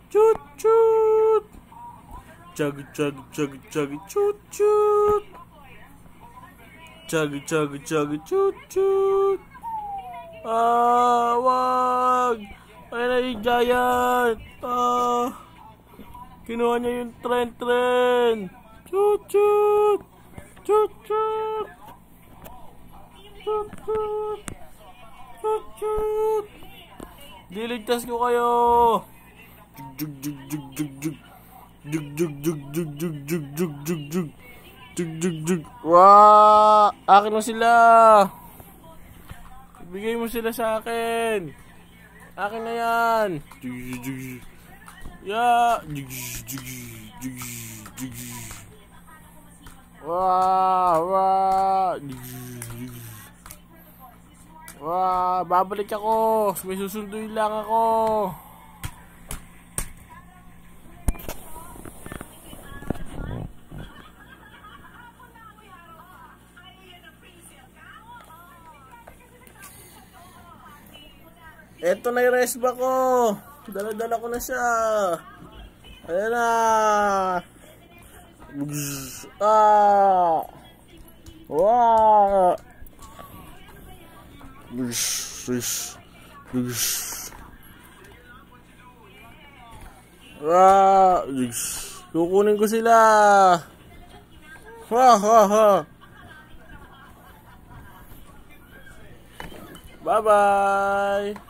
Chut chut. Chug chug chug chug chut chut. Chug chug chug chut chut. Wag. Ay na yung giant. Kinuha niya yung tren. Chut chut. Chut chut. Chut chut. Chut chut. Diligtas ko kayo. Jug jug jug jug jug. Jug jug jug jug jug jug jug jug jug. Jug jug jug. Wah, akin na sila. Bigay mo sila sa akin. Akin na yan. Jug jug jug. Ya, jug jug jug jug. Wah. Wah, babalik ako. May susunduin lang ako. Eto na yung resba ko. Dala-dala ko na siya. Ayan na. Wow. Kukunin ko sila. Bye bye.